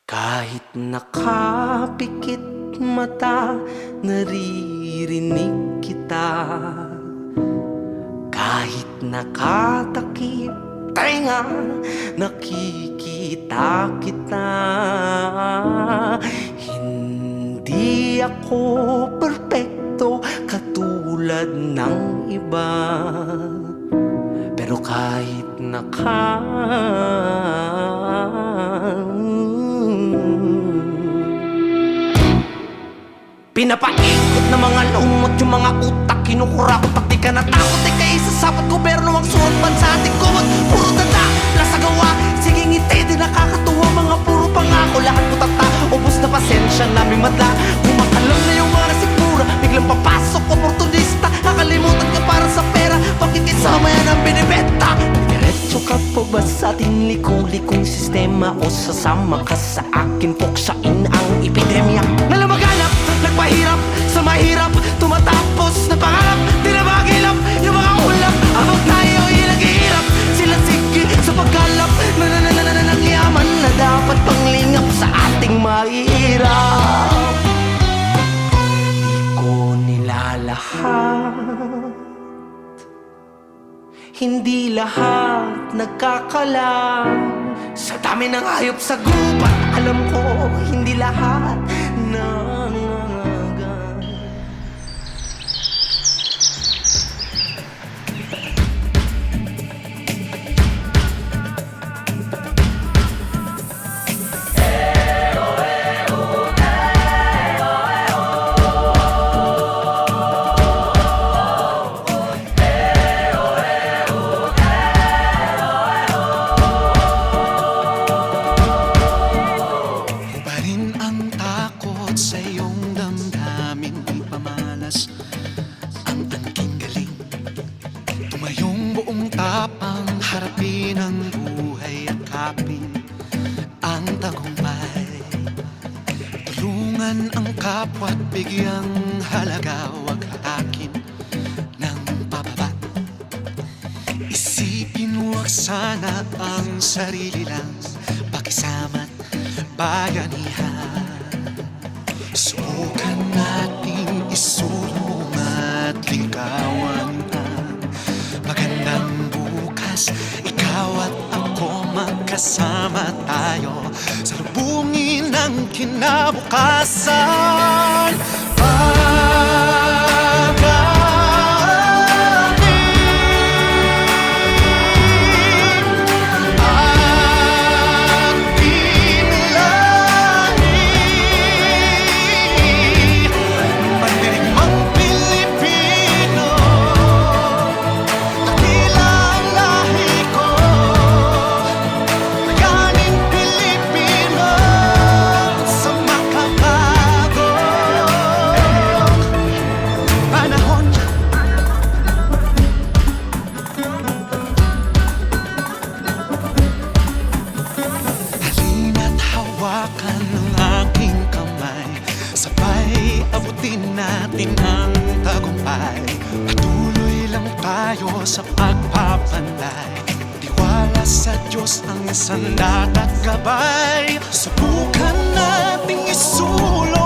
Kahit nakapikit mata, naririnig kita. Kahit nakatakip tenga, nakikita kita. Hindi ako perpekto katulad ng iba, pero kahit pinapaikot na mga lumot yung mga utak, kinukurakot pag di ka natakot. Ika'y isasapot gobyerno ang suot bansa ating kumot. Puro tanda, nasa gawa, sige ngiti, di nakakatuwa. Mga puro pangako, lahat putata, ubos na pasensya naming madla. Kumakalam na yung mga nasikmura, biglang papasok, oportunista. Nakalimutan ka para sa pera, pakikisama yan ang binibenta. Diretso ka pa ba sa ating likong-likong sistema, o sasama ka sa akin, puksain ang epidemya? Nalamaganap, nagpahirap sa mahirap, tumatapos na pangarap, di na magilap yung mga ulap. Habang tayo ay naghihirap, sila sige sa pagkalap ng yaman na dapat panglingap sa ating mahirap. Di ko nilalahat, hindi lahat nagkakalam. Sa dami ng hayop sa gubat, alam ko hindi lahat nangangagat. Sa iyong damdamin ay pamalas ang angking galing. Tumayong buong tapang, harapin ang buhay at kapin ang tagumpay. Tulungan ang kapwa't bigyang halaga, huwag hatakin ng pababa. Isipin huwag sana ang sarili lang, pakisama't bayanihan. Subukan nating isulong at ligawan ang magandang bukas. Ikaw at ako magkasama tayo, salubungin ang kinabukasan. Hawakan ng aking kamay, sabay abutin natin ang tagumpay. Patuloy lang tayo sa pagpapanday, tiwala sa Diyos ang sandat at gabay. Subukan nating isulong